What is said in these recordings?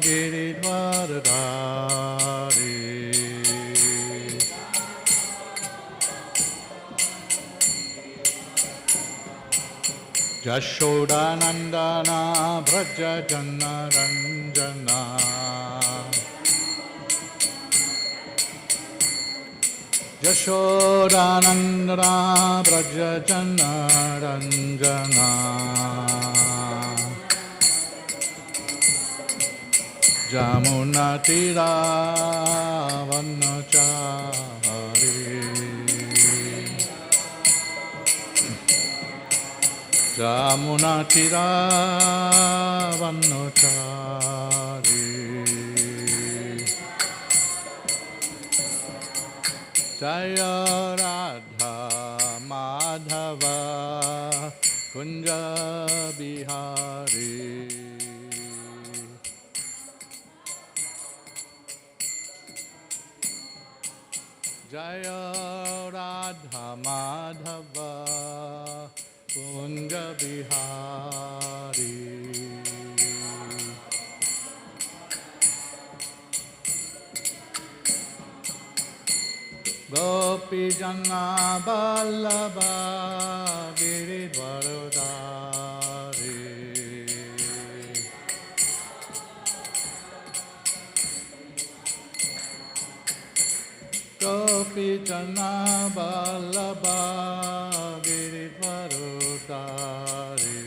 Giridvaradari Jashodanandana Braja Jana Ranjana Jashodanandana Braja Jana Ranjana Jamuna Tira Vanachari Jamuna Tira Vanachari Jaya Radha Madhava Kunja Bihari Jaya Radha Madhava Kunja Bihari Gopi Jana Vallabha Giridvaradari Gopi Jana Vallabha Giridvaradari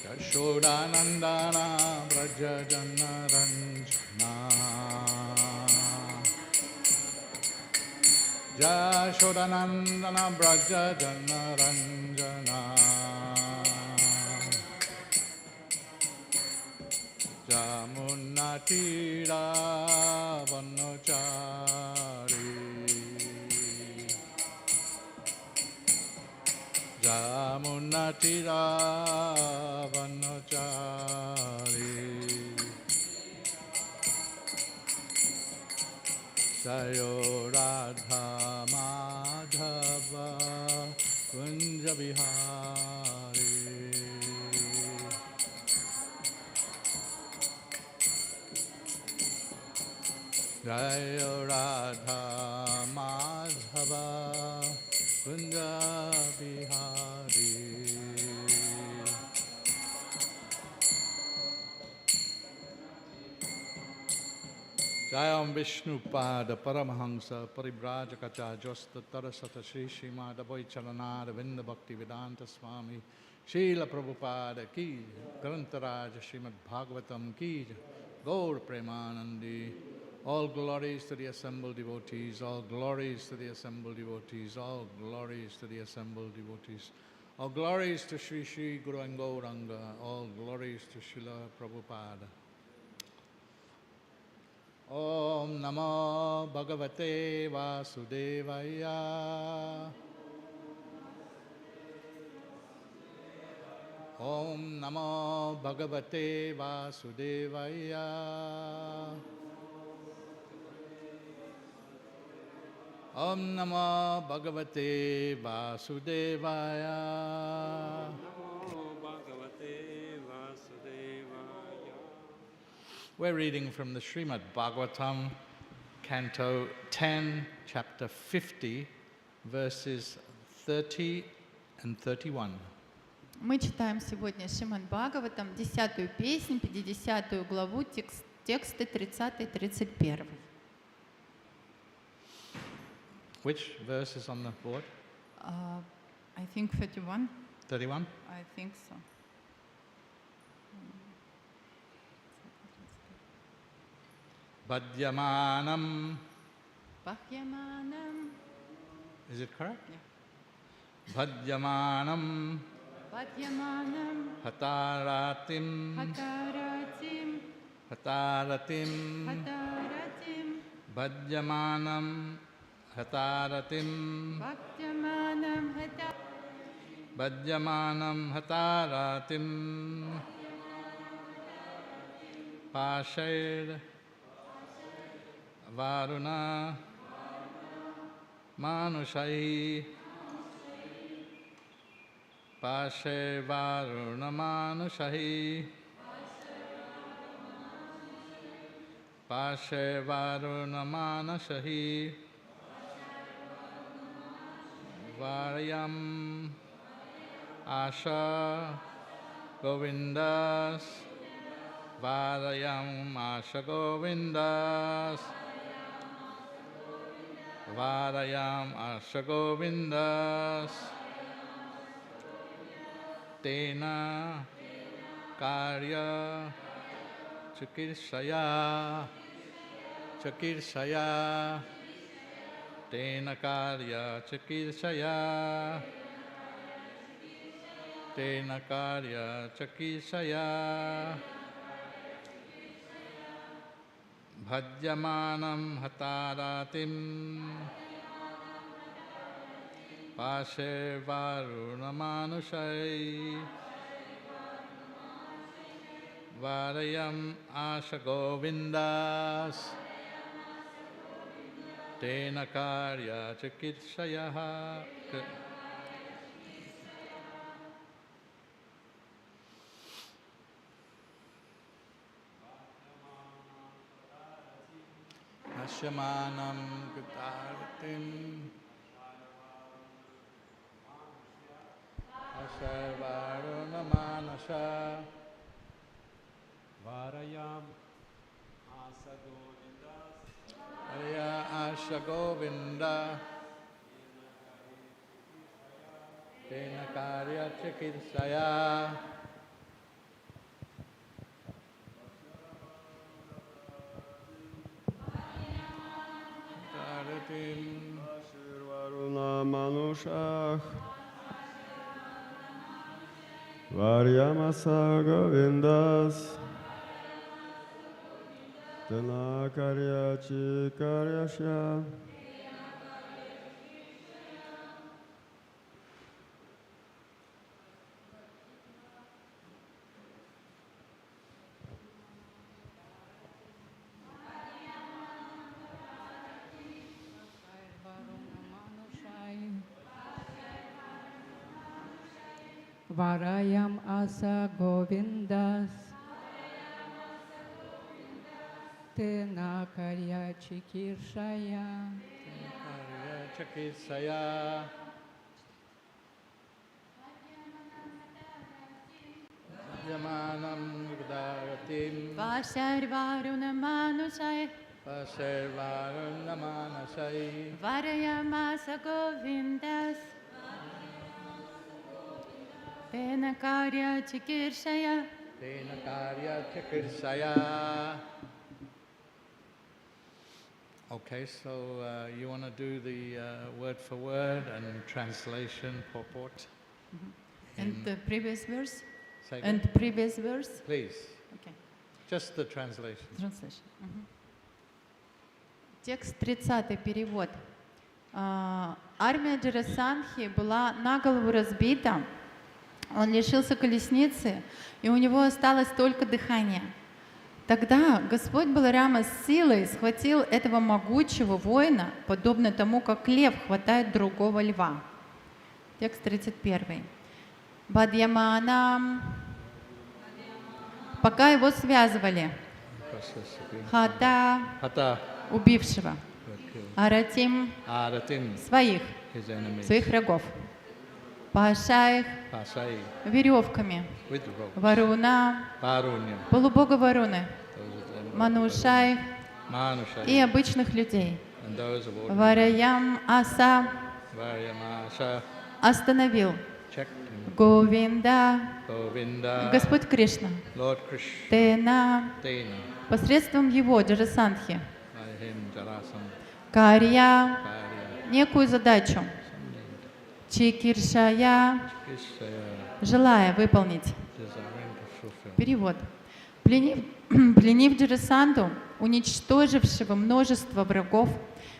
Yashodanandana Braja Jana Ranjana Yashodanandana Braja Jana Ranjana Jamuna Tira Vanachari Jamuna Tira Vanachari Jayo Radha Madhava Kunja Bihari Jaya Radha Madhava Kunja Bihari Jayam Vishnu Pada Paramahansa Paribrajakacha Josta Tarasata Shri Srimad Abhay Charanada Vinda Bhakti Vedanta Swami Srila Prabhupada Ki Grantaraj Srimad Bhagavatam Ki Gaur Premanandi. All glories to the assembled devotees, all glories to the assembled devotees, all glories to the assembled devotees. All glories to Sri Sri Guru Gauranga, all glories to Srila Prabhupada. Om Namo Bhagavate Vasudevaya. Om Namo Bhagavate Vasudevaya. Om Namo Bhagavate Vasudevaya. We're reading from the Srimad Bhagavatam, Canto 10, Chapter 50, verses 30 and 31. Мы читаем сегодня Шримад Бхагаватам, 10-ю песнь, 50-ю главу, тексты 30-31. Which verse is on the board? I think 31. 31? I think so. Bhadyamanam. Bhadyamanam. Is it correct? Yeah. Bhadyamanam. Bhadyamanam. Hataratim. Hataratim. Hataratim. Hataratim. Bhadyamanam. Hataratim. Bhadyamanam. Bhadyamanam. Hataratim. Pashair. Varuna Manushai Pashe Varunamanushahi Pashe Varunamanushahi Varyam Asha Govindas Varyam Asha Govindas Varyam Asha Govindas Tena Karya Chakirshaya Tena Karya Chakirshaya Tena Karya Chakirshaya Bhajyamanam Hataratim Pashe Varunamanushay Varayam Asha Govindas Tena Karya Chakirshaya. Ashyamanam Gitaratim Asha Varunamanasha Varayam Asa Govindas Varaya Asha Govinda Tena Karya Chakirshaya Varuna Manushach Varyamasa Govindas Tena Karya Chikaryasya Varayam Asa Govindas Tena Karya Chikirshaya Yamanam Gudaratim Pashe Varunamanushay Pashe Varunamanasai Varayam Asa Govindas Tena Karya Chikirshaya Tena Karya Chakirshaya. Okay, so you want to do the word for word and translation purport? And the previous verse? Say And again? previous verse? Please, Okay. just the translation. Translation. Текст 30, перевод. Армия Джарасандхи была на голову разбита, он лишился колесницы, и у него осталось только дыхание. Тогда Господь Баларама с силой схватил этого могучего воина, подобно тому, как лев хватает другого льва. Текст 31. Бадьяманам, пока его связывали, Хата, Hata убившего, Аратим, Aratim, своих his enemies. врагов, Пашаих, Pasai, веревками, with ropes. Варуна, Varunya, полубога Варуны, those of them. Манушаих Manusha, и обычных людей. and those of ordinary. Вараям Аса Varyamasha, остановил. checked him. Говинда, Govinda, Господь Кришна, Lord Krishna, Тена, Tena, посредством его, Джарасандхи, by him, Jarasam, Карья, Karya, некую задачу, Чикиршая, Kishaya, желая выполнить. desiring to fulfill. Перевод. Пленив Джарасанду, уничтожившего множество врагов,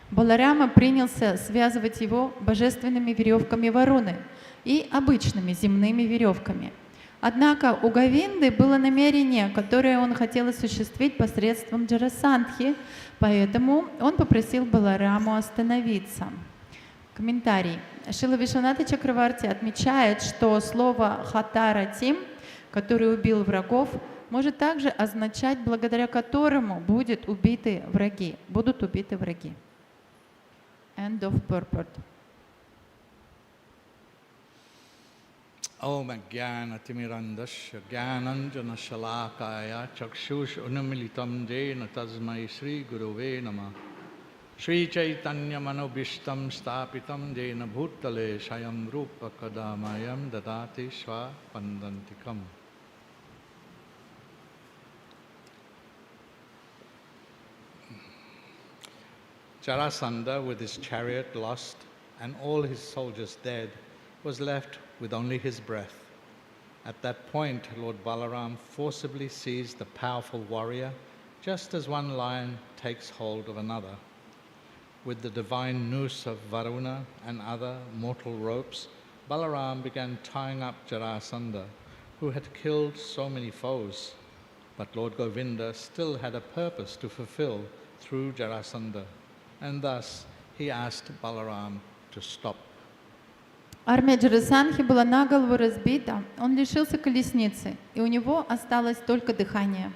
Баларама принялся связывать его божественными веревками Варуны и обычными земными веревками. Однако у Говинды было намерение, которое он хотел осуществить посредством Джарасандхи, поэтому он попросил Балараму остановиться. Комментарий. Шрила Вишваната Чакраварти отмечает, что слово «хатаратим», который убил врагов, может также означать, благодаря которому будут убиты враги. End of purport. Om Jnana-timirandasya Jnananjana-shalakaya Chakshush Unamilitam Jena Tasmai Sri Gurave Namah Sri Chaitanya Manobishtam Stapitam Jena Bhutale Shayam Rupa Kadamayam Dadati Shva Pandantikam. Jarasandha, with his chariot lost and all his soldiers dead, was left with only his breath. At that point, Lord Balaram forcibly seized the powerful warrior, just as one lion takes hold of another. With the divine noose of Varuna and other mortal ropes, Balaram began tying up Jarasandha, who had killed so many foes. But Lord Govinda still had a purpose to fulfill through Jarasandha, and thus he asked Balaram to stop. Армия Джарасандхи была наголову разбита, он лишился колесницы, и у него осталось только дыхание.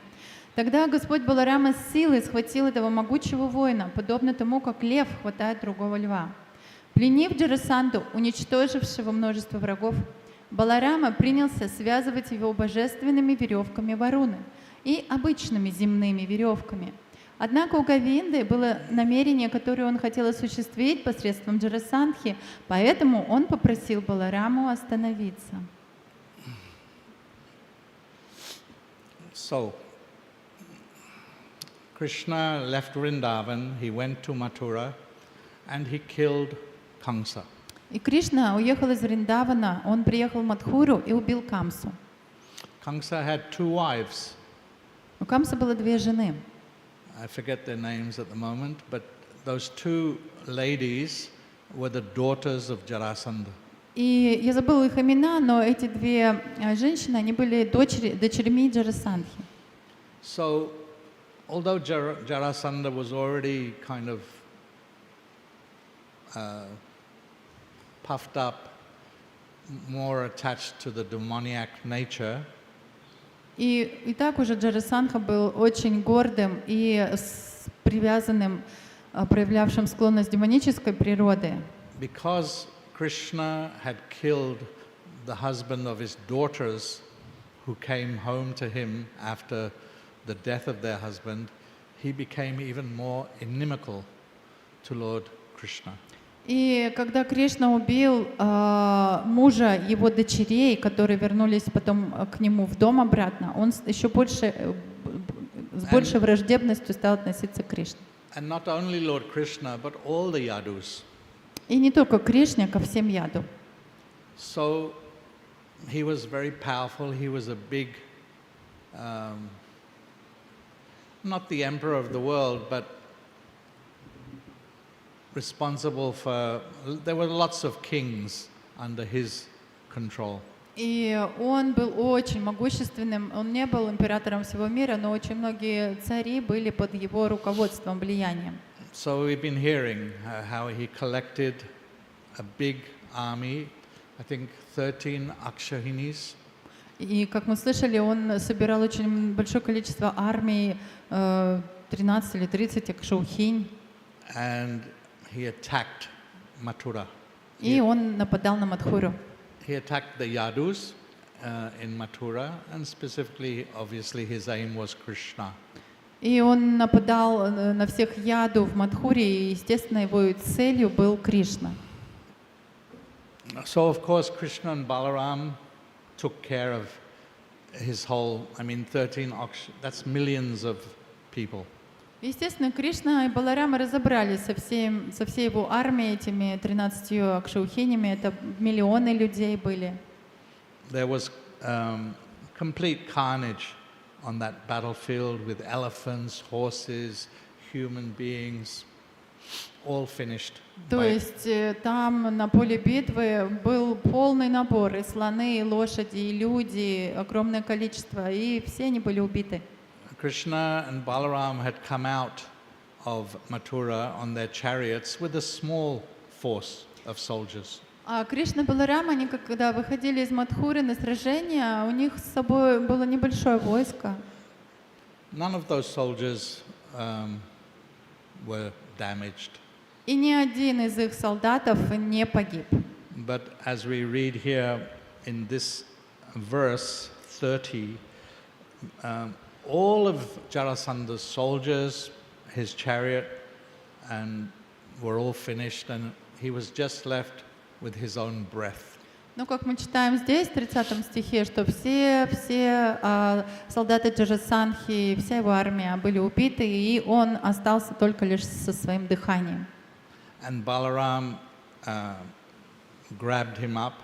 Тогда Господь Баларама с силой схватил этого могучего воина, подобно тому, как лев хватает другого льва. Пленив Джарасанду, уничтожившего множество врагов, Баларама принялся связывать его божественными веревками Варуны и обычными земными веревками. Однако у Говинды было намерение, которое он хотел осуществить посредством Джарасандхи, поэтому он попросил Балараму остановиться. So, Krishna left Vrindavan, he went to Mathura, and he killed Kamsa. И Кришна уехал из Вриндавана, он приехал в Мадхуру и убил Камсу. Kamsa had two wives. У Камсы было две жены. I forget their names at the moment, but those two ladies were the daughters of Jarasandha. И я забыла их имена, но эти две женщины, они были дочерьми Джарасандхи. So, although Jarasandha was already kind of puffed up, more attached to the demoniac nature, И так уже Джарасандха был очень гордым и привязанным, проявлявшим склонность демонической природы. because Krishna had killed the husband of his daughters who came home to him after the death of their husband, he became even more inimical to Lord Krishna. И когда Кришна убил мужа его дочерей, которые вернулись потом к нему в дом обратно, он еще больше, с большей враждебностью стал относиться к Кришне. And not only Lord Krishna, but all the Yadus. И не только к Кришне, ко всем яду. So he was very powerful. He was a big, not the emperor of the world, but responsible for, there were lots of kings under his control. И он был очень могущественным, он не был императором всего мира, но очень многие цари были под его руководством, влиянием. So we've been hearing how he collected a big army, I think 13 Akshahinis. И, как мы слышали, он собирал очень большое количество армий, 13 или 30 акшаухинь. And he attacked Mathura. И он нападал на Мадхуру. He attacked the Yadus in Mathura, and specifically, obviously, his aim was Krishna. И он нападал на всех яду в Мадхуре, и, естественно, его целью был Кришна. So, of course, Krishna and Balaram took care of his whole, 13 that's millions of people. Естественно, Кришна и Баларама разобрались со всей его армией, этими 13 акшаухинями, это миллионы людей были. There was complete carnage on that battlefield with elephants, horses, human beings, all finished. То есть там на поле битвы был полный набор, и слоны, и лошади, и люди, огромное количество, и все они были убиты. Krishna and Balaram had come out of Mathura on their chariots with a small force. of soldiers. А Кришна и Баларама, они когда выходили из Мадхуры на сражение, у них с собой было небольшое войско. None of those soldiers were damaged. И ни один из их солдатов не погиб. But as we read here in this verse 30, all of Jarasanda's soldiers, his chariot, and were all finished, and he was just left with his own breath. Но как мы читаем здесь, в 30 стихе, что все солдаты Джарасандхи, вся его армия были убиты, и он остался только лишь со своим дыханием. And Balaram grabbed him up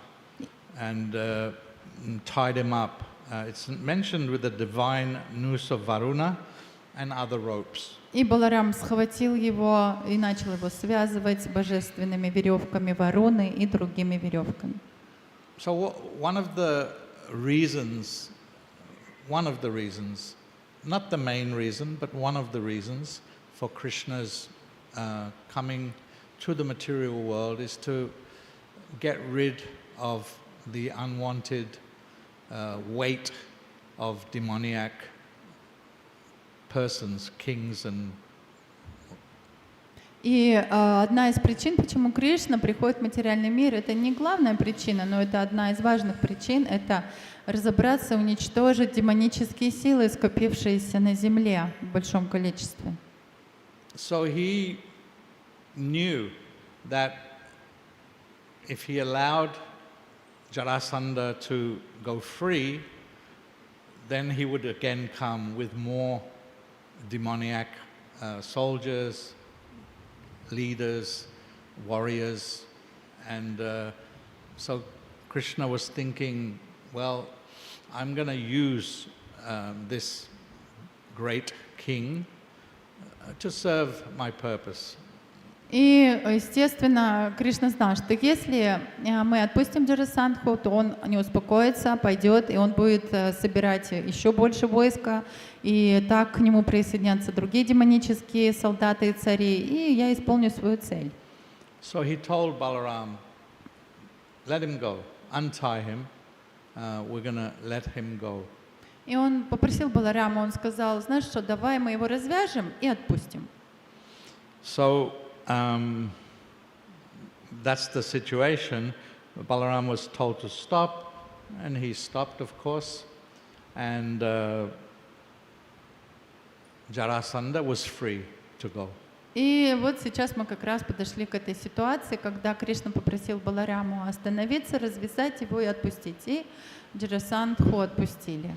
and tied him up. It's mentioned with the divine noose of Varuna and other ropes. И Баларам схватил его и начал его связывать божественными веревками Варуны и другими веревками. So one of the reasons, not the main reason, but one of the reasons for Krishna's coming to the material world is to get rid of the unwanted weight of demoniac persons, kings and... И одна из причин, почему Кришна приходит в материальный мир, это не главная причина, но это одна из важных причин, это разобраться, уничтожить демонические силы, скопившиеся на земле в большом количестве. So he knew that if he allowed Jarasandha to go free, then he would again come with more demoniac soldiers, leaders, warriors, and so Krishna was thinking, well, I'm going to use this great king to serve my purpose. И, естественно, Кришна знал, что если мы отпустим Джарасандху, то он не успокоится, пойдет, и он будет собирать еще больше войска, и так к нему присоединятся другие демонические солдаты и цари, и я исполню свою цель. So he told Balaram, let him go, untie him, we're going to let him go. И он попросил Баларама, он сказал, знаешь что, давай мы его развяжем и отпустим. So that's the situation. Balaram was told to stop, and he stopped, of course, and Jarasandha was free to go. И вот сейчас мы как раз подошли к этой ситуации, когда Кришна попросил Балараму остановиться, развязать его и отпустить. И Джарасандху отпустили.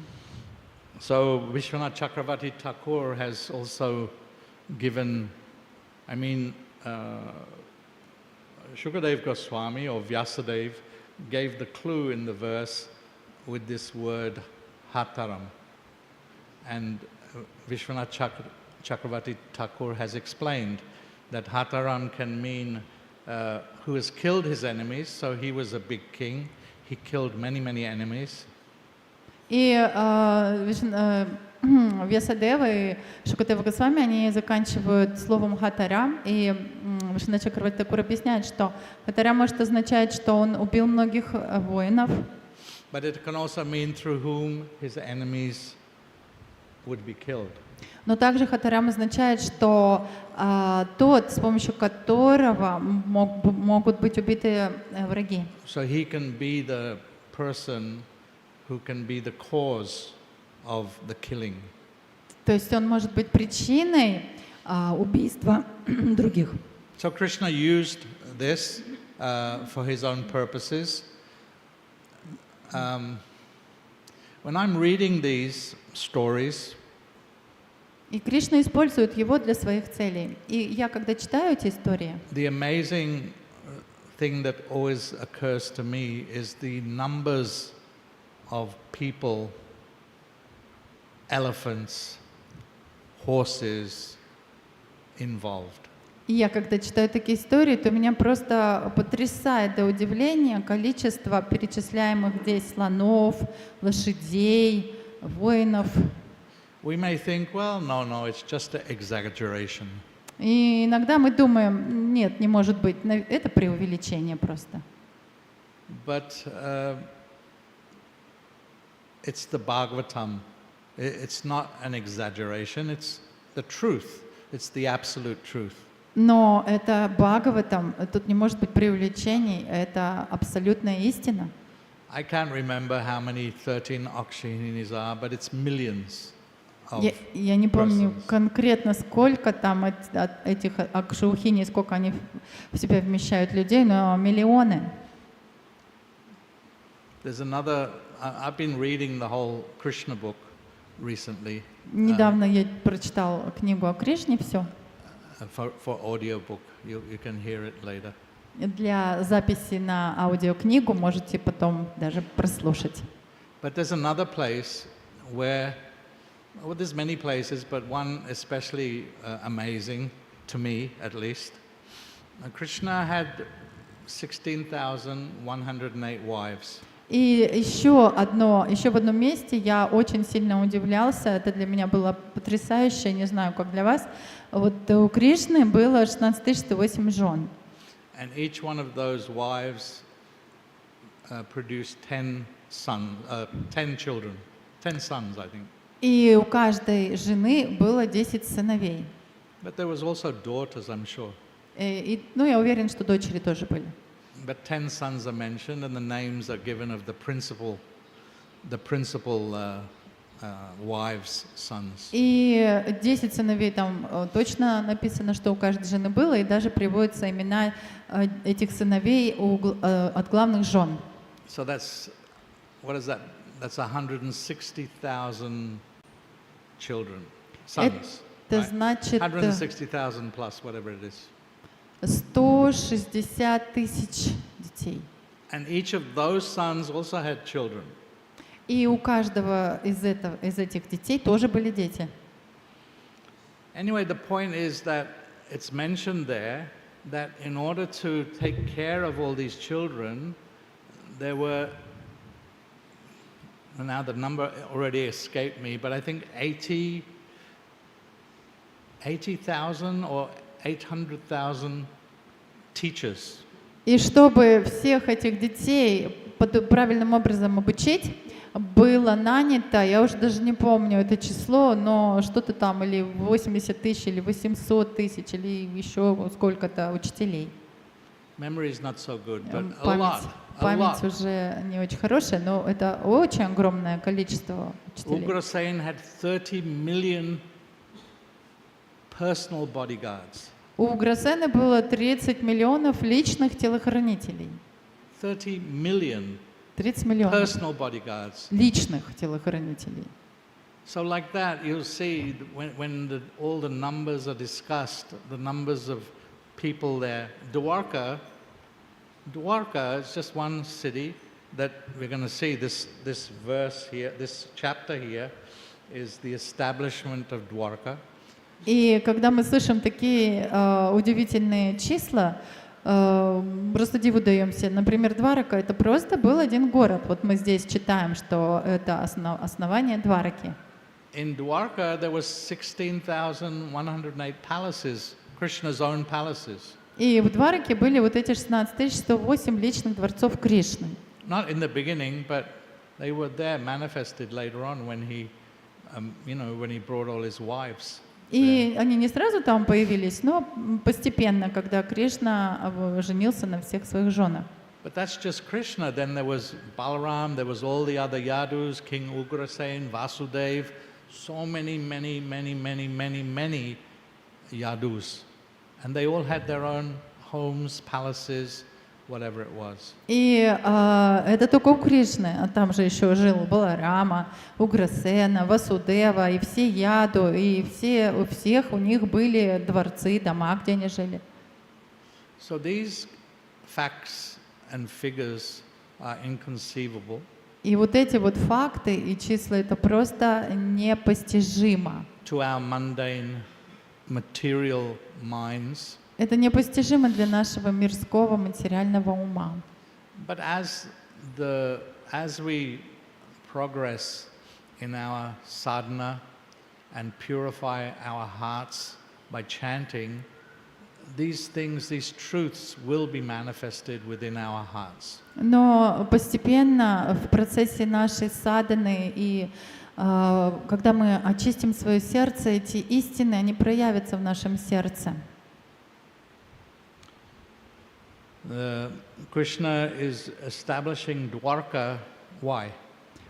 So Vishwanath Chakravarti Thakur has also given, Shukadev Goswami or Vyasadeva gave the clue in the verse with this word hataram. And Vishwanath Chakravarti Thakur has explained that hataram can mean who has killed his enemies, so he was a big king, he killed many, many enemies. И Вьясадева и Шукадева Госвами, они заканчивают словом хатарам, и Вишванат Чакраварти Тхакур объясняет, что хатарам может означать, что он убил многих воинов. But it can also mean through whom his enemies would be killed. Но также хатарам означает, что тот, с помощью которого могут быть убиты враги. So he can be the person who can be the cause of the killing. То есть он может быть причиной убийства других. So Krishna used this for his own purposes. When I'm reading these stories, И Кришна использует его для своих целей. И я, когда читаю эти истории, the amazing thing that always occurs to me is the numbers of people, elephants, horses involved. и я, когда читаю такие истории, то меня просто потрясает до удивления количество перечисляемых здесь слонов, лошадей, воинов. We may think, well, no, it's just an exaggeration. И иногда мы думаем, нет, не может быть, это преувеличение просто. But it's the Bhagavatam. It's not an exaggeration, it's the truth. It's the absolute truth. Но это Бхагаватам, тут не может быть преувеличений, это абсолютная истина. I can't remember how many 13 Akshinis are, but it's millions of Я не помню persons. конкретно, сколько там этих акшаухини, сколько они в себя вмещают людей, но миллионы. There's another, I've been reading the whole Krishna book recently Недавно я прочитал книгу о Кришне, все. for audiobook. You can hear it later. Для записи на аудиокнигу можете потом даже прослушать. But there's another place where, well, there's many places, but one especially amazing to me, at least. Krishna had 16,108 wives. И еще в одном месте я очень сильно удивлялся, это для меня было потрясающе, не знаю, как для вас. Вот у Кришны было 16 108 жен. And each one of those wives produced 10 children, 10 sons, I think. И у каждой жены было 10 сыновей. But there was also daughters, I'm sure. Я уверен, что дочери тоже были. But 10 sons are mentioned, and the names are given of the principal wives' sons. И 10 сыновей там точно написано, что у каждой жены было, и даже приводятся имена этих сыновей от главных жен. So what is that? That's 160,000 children, sons. Это Right? значит 160,000 plus, whatever it is. 160 тысяч детей. And each of those sons also had children. И у каждого из этих детей тоже были дети. Anyway, the point is that it's mentioned there that in order to take care of all these children, there were, and now the number already escaped me, but I think 80,000 or 800,000 teachers. И чтобы всех этих детей правильным образом обучить, было нанято, я уже даже не помню это число, но что-то там или 80 тысяч, или 800 тысяч, или еще сколько-то учителей. Memory is not so good, but a lot. Память уже не очень хорошая, но это очень огромное количество учителей. Ugrasen had 30 million personal bodyguards. У Уграсена было 30 миллионов личных телохранителей. 30 million 30 миллионов personal bodyguards. личных телохранителей. So like that, you'll see when all the numbers are discussed, the numbers of people there. Dwarka is just one city that we're going to see. This verse here, this chapter here, is the establishment of Dwarka. И когда мы слышим такие удивительные числа, просто диву даемся. Например, Дварака — это просто был один город. Вот мы здесь читаем, что это основание Двараки. In Dwarka, there was 16,108 palaces, Krishna's own palaces. И в Двараке были вот эти 16 108 личных дворцов Кришны. Not in the beginning, but they were there manifested later on when he brought all his wives. И они не сразу там появились, но постепенно, когда Кришна женился на всех своих женах. But that's just Krishna. Then there was Balaram, there was all the other Yadus, King Ugrasen, Vasudev, so many Yadus. And they all had their own homes, palaces, whatever it was. И это только у Кришны, а там же еще жил Баларама, Уграсена, Васудева, и все Яду, и у всех у них были дворцы, дома, где они жили. So these facts and figures are inconceivable. И вот эти вот факты и числа — это просто непостижимо. To our mundane material minds. Это непостижимо для нашего мирского материального ума. But as we progress in our sadhana and purify our hearts by chanting, these things, these truths will be manifested within our hearts. Но постепенно в процессе нашей садханы и когда мы очистим свое сердце, эти истины, они проявятся в нашем сердце. Krishna is establishing Dwarka. Why?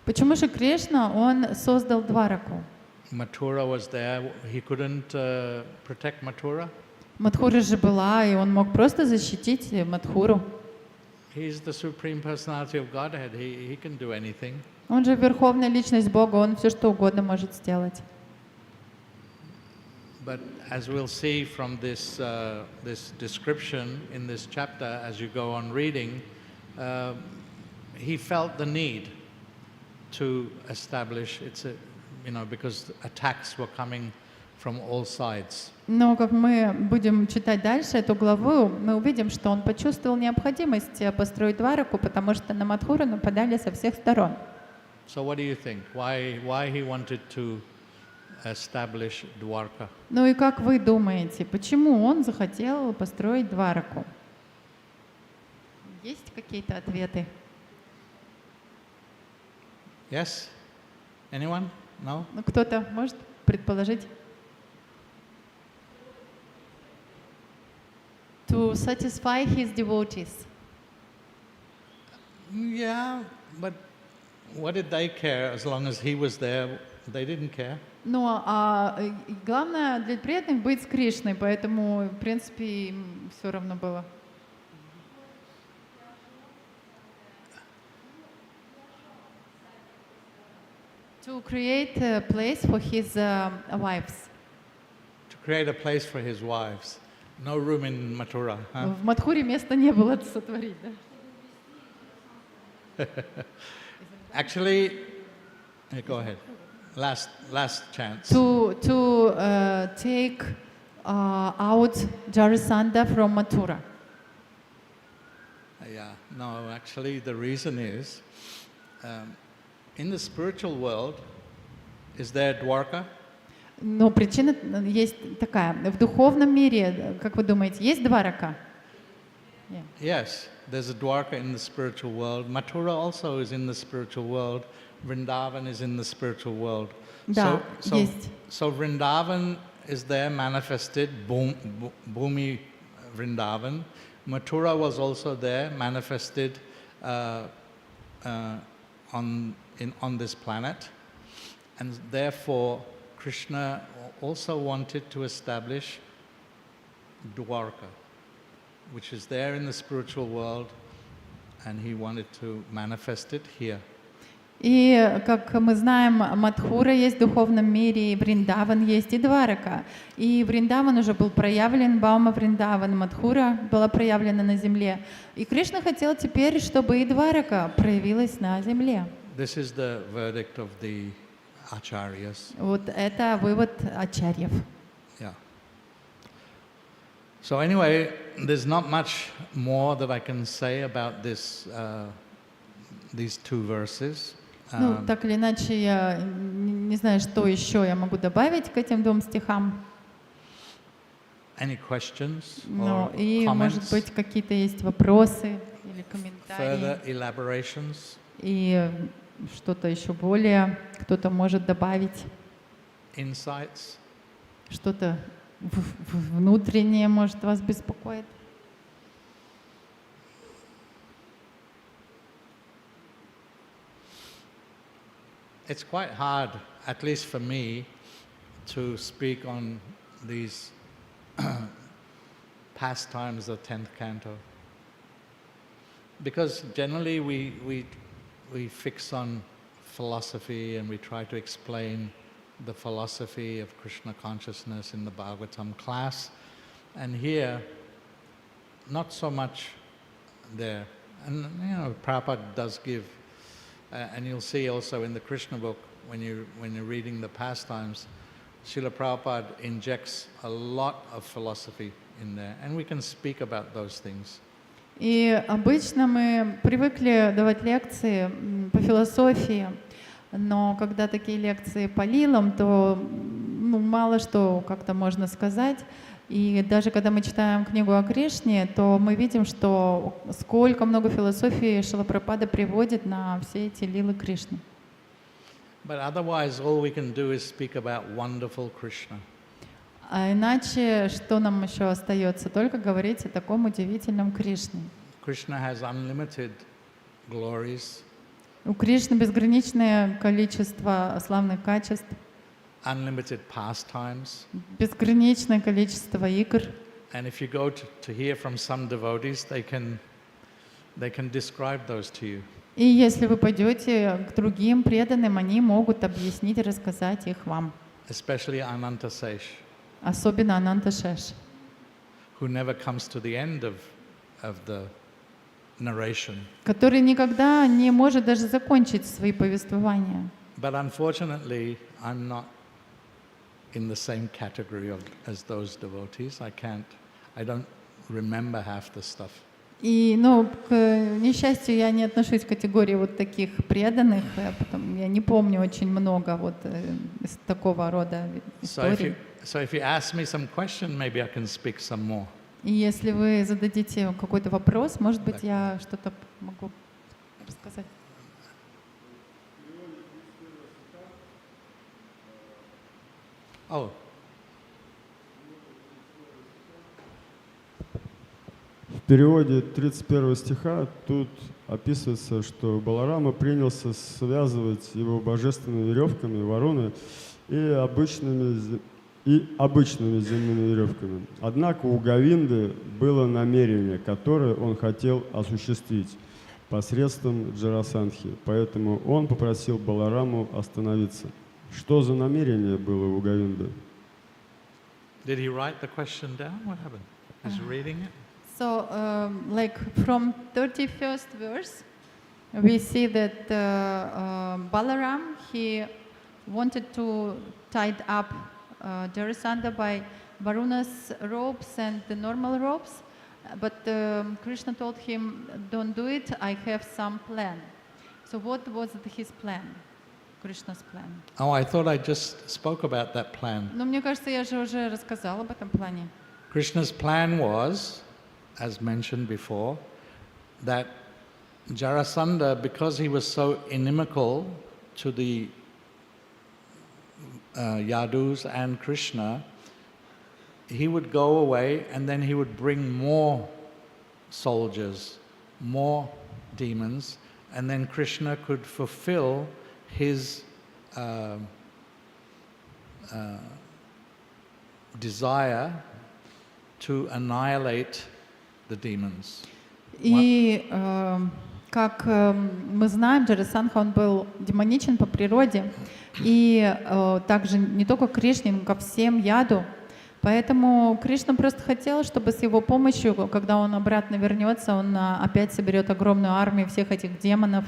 Почему же Кришна, он создал Двараку? Mathura was there. He couldn't protect Mathura. Мадхура же была, и он мог просто защитить Мадхуру. He's the supreme personality of Godhead. He can do anything. Он же верховная личность Бога, он все что угодно может сделать. But as we'll see from this description in this chapter, as you go on reading, he felt the need to establish because attacks were coming from all sides. Но как мы будем читать дальше эту главу, мы увидим, что он почувствовал необходимость построить Двараку, потому что на Мадхуру нападали со всех сторон. So what do you think? Why he wanted to establish Dwarka? Ну и как вы думаете, почему он захотел построить Двараку? Есть какие-то ответы? Yes? Anyone? No? Ну, кто-то может предположить? To satisfy his devotees. Yeah, but what did they care as long as he was there? They didn't care. Но главное для преданных быть с Кришной, поэтому, в принципе, им все равно было. To create a place for his wives. To create a place for his wives. No room in Mathura. Huh? В Мадхуре места не было это сотворить, да? Actually, go ahead. Last chance. To take out Jarasandha from Mathura. Yeah, no, actually the reason is, in the spiritual world, is there Dwarka? Но причина есть такая. В духовном мире, как вы думаете, есть Дварака? Yeah. Yes, there's a Dwarka in the spiritual world. Mathura also is in the spiritual world. Vrindavan is in the spiritual world. Да, есть. So Vrindavan is there manifested, Bhumi Vrindavan. Mathura was also there manifested on this planet. And therefore, Krishna also wanted to establish Dwarka, which is there in the spiritual world, and he wanted to manifest it here. И, как мы знаем, Мадхура есть в духовном мире, и Вриндаван есть, и Дварака. И Вриндаван уже был проявлен, Баума Вриндаван, Мадхура была проявлена на земле. И Кришна хотел теперь, чтобы и Дварака проявилась на земле. This is the verdict of the acharyas. Вот это вывод ачарьев. Yeah. So anyway, there's not much more that I can say about this, these two verses. Ну, так или иначе, я не знаю, что еще я могу добавить к этим двум стихам. Any questions Ну, or и, comments? может быть, какие-то есть вопросы или комментарии. Further elaborations? И что-то еще более кто-то может добавить. Insights? Что-то внутреннее, может, вас беспокоит. It's quite hard, at least for me, to speak on these pastimes of 10th canto. Because generally we fix on philosophy and we try to explain the philosophy of Krishna consciousness in the Bhagavatam class. And here, not so much there. And Prabhupada does give, and you'll see also in the Krishna book, when you're reading the pastimes, Srila Prabhupada injects a lot of philosophy in there, and we can speak about those things. И обычно мы привыкли давать лекции по философии, но когда такие лекции по лилам, то мало что как-то можно сказать. И даже когда мы читаем книгу о Кришне, то мы видим, что сколько много философии Шрила Прабхупада приводит на все эти лилы Кришны. But otherwise, all we can do is speak about wonderful Krishna. А иначе что нам еще остается? Только говорить о таком удивительном Кришне. Krishna has unlimited glories, У Кришны безграничное количество славных качеств, unlimited pastimes. безграничное количество игр. And if you go to hear from some devotees, they can describe those to you. И если вы пойдете к другим преданным, они могут объяснить и рассказать их вам. Especially Ananta Sesh, Особенно Ананта Шеш, who never comes to the end of the narration. который никогда не может даже закончить свои повествования. But unfortunately, I'm not in the same category as those devotees. I don't remember half the stuff. И, к несчастью, я не отношусь к категории вот таких преданных, я не помню очень много вот из такого рода историй. So if you ask me some question, maybe I can speak some more. И если вы зададите какой-то вопрос, может быть, я что-то могу рассказать. Oh, В переводе 31 стиха тут описывается, что Баларама принялся связывать его божественными веревками Варуны и обычными земными веревками. Однако у Говинды было намерение, которое он хотел осуществить посредством Джарасандхи, поэтому он попросил Балараму остановиться. Что за намерение было у Говинды? did he write the question down? What happened? He's reading it? So, from 31st verse, we see that Balaram, he wanted to tie up Jarasandha by Varuna's ropes and the normal ropes, but Krishna told him, don't do it, I have some plan. So what was his plan, Krishna's plan? Oh, I thought I just spoke about that plan. Но мне кажется, я же уже рассказала об этом плане. Krishna's plan was, as mentioned before, that Jarasandha, because he was so inimical to the Yadus and Krishna, he would go away and then he would bring more soldiers, more demons, and then Krishna could fulfill his desire to annihilate the demons. И как мы знаем, Джарасандха, он был демоничен по природе, и также не только к Кришне, но ко всем яду. Поэтому Кришна просто хотел, чтобы с его помощью, когда он обратно вернется, он опять соберет огромную армию всех этих демонов,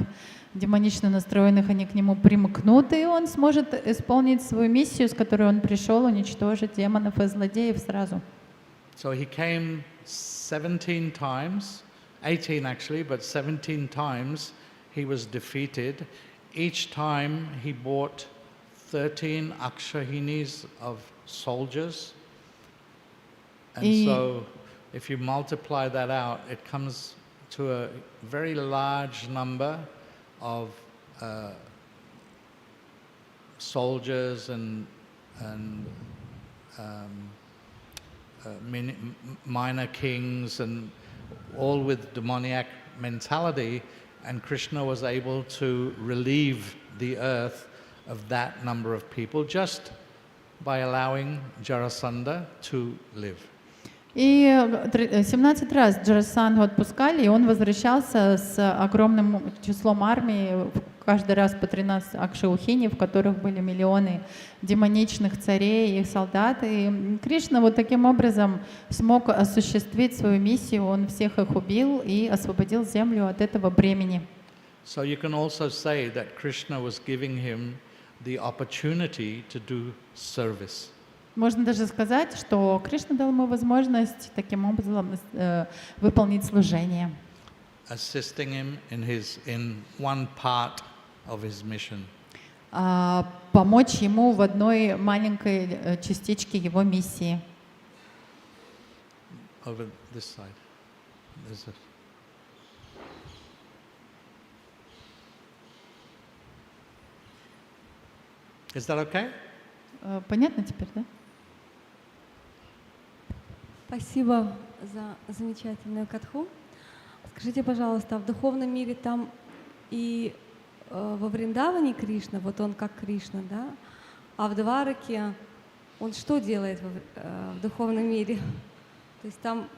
демонично настроенных, они к нему примкнут, и он сможет исполнить свою миссию, с которой он пришел, уничтожить демонов и злодеев сразу. So he came 17 times, 18 actually, but 17 times he was defeated. Each time he brought 13 akshahinis of soldiers. And so if you multiply that out, it comes to a very large number of soldiers and minor kings, and all with demoniac mentality, and Krishna was able to relieve the earth of that number of people just by allowing Jarasandha to live. И 17 раз Джарасандху отпускали, и он возвращался с огромным числом армии, каждый раз по 13 акшаухини, в которых были миллионы демоничных царей и солдат. И Кришна вот таким образом смог осуществить свою миссию, он всех их убил и освободил землю от этого бремени. So you can also say that Krishna was giving him the opportunity to do service. Можно даже сказать, что Кришна дал ему возможность таким образом выполнить служение. Assisting him in one part of his mission. помочь ему в одной маленькой частичке его миссии. Over this side. There's a... Is that okay? Понятно теперь, да? Спасибо за замечательную катху. Скажите, пожалуйста, а в духовном мире там и во Вриндаване Кришна, вот он как Кришна, да? А в Двараке он что делает в духовном мире? То есть там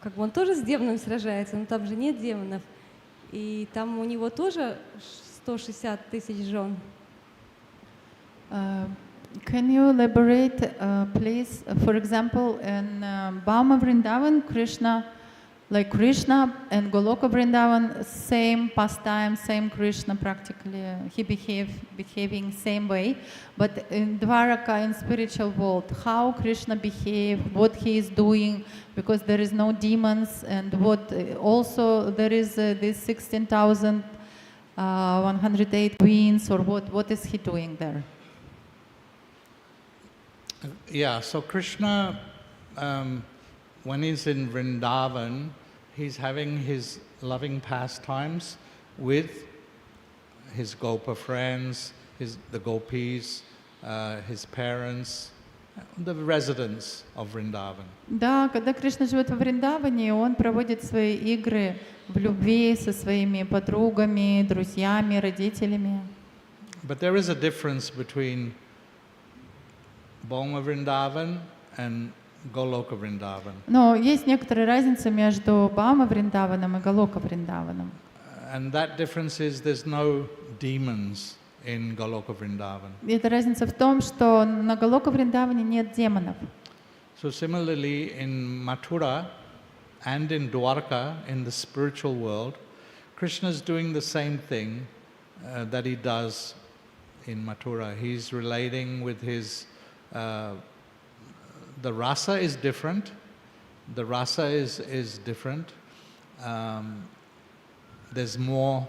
как бы он тоже с демоном сражается, но там же нет демонов. И там у него тоже 160 тысяч жен. Can you elaborate, please? For example, in Bhauma Vrindavan, Krishna, like Krishna and Goloka Vrindavan, same pastime, same Krishna practically. He behaving same way. But in Dwaraka, in spiritual world, how Krishna behave, what he is doing, because there is no demons, and what also there is this 16,108 queens, or what is he doing there? Yeah, so Krishna, when he's in Vrindavan, he's having his loving pastimes with his Gopa friends, the gopis, his parents, the residents of Vrindavan. Да, когда Кришна живет во Вриндаване, он проводит свои игры в любви со своими подругами, друзьями, родителями. But there is a difference between Bhauma Vrindavan and Goloka Vrindavan. Но есть некоторая разница между Бхаума Вриндаваном и Галока Вриндаваном. And that difference is there's no demons in Goloka Vrindavan. И эта разница в том, что на Галока Вриндаване нет демонов. So similarly in Mathura and in Dwarka, in the spiritual world, Krishna is doing the same thing that he does in Mathura. He's relating with his the rasa is different. The rasa is different. There's more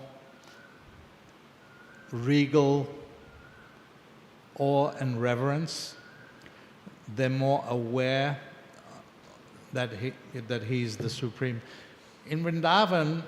regal awe and reverence. They're more aware that he's the supreme. In Vrindavan,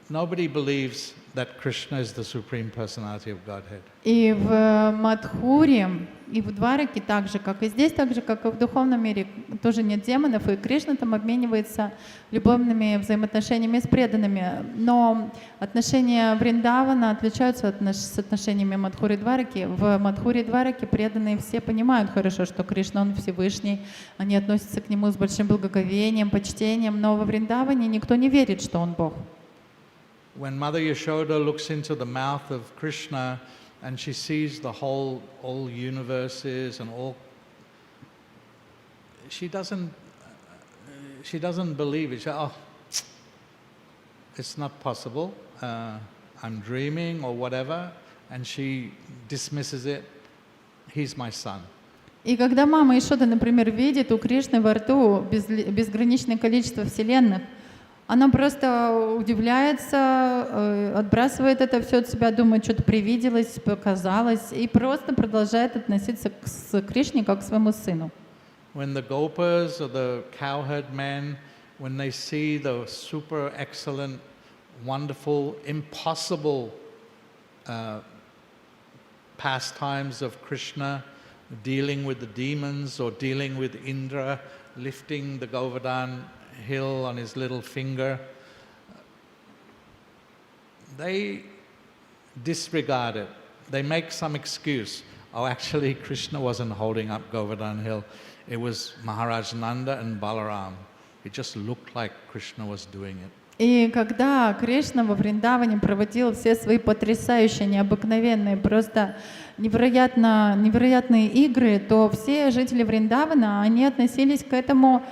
nobody believes that Krishna is the supreme personality of Godhead. И в Мадхуре, и в Двараке так же, как и здесь, так же, как и в духовном мире, тоже нет демонов, и Кришна там обменивается любовными взаимоотношениями с преданными. Но отношения Вриндавана отличаются от с отношениями Мадхуры и Двараки. В Мадхуре и Двараке преданные все понимают хорошо, что Кришна, он Всевышний, они относятся к нему с большим благоговением, почтением, но во Вриндаване никто не верит, что он Бог. When Mother Yashoda looks into the mouth of Krishna and she sees all universes and all, she doesn't believe it. She says, "Oh, it's not possible. I'm dreaming or whatever," and she dismisses it. He's my son. И когда мама Ишода, например, видит у Кришны во рту безграничное количество вселенных, она просто удивляется, отбрасывает это все от себя, думает, что-то привиделось, показалось, и просто продолжает относиться к Кришне как к своему сыну. When the gopas or the cowherd men, when they see the super excellent, wonderful, impossible pastimes of Krishna, dealing with the demons or dealing with Indra, lifting the Govardhan hill on his little finger, they disregard it. They make some excuse. Oh, actually, Krishna wasn't holding up Govardhan hill. It was Maharaj Nanda and Balaram. It just looked like Krishna was doing it. И когда Кришна во Вриндаване проводил все свои потрясающие, необыкновенные, просто невероятные игры, то все жители Вриндавана, они относились к этому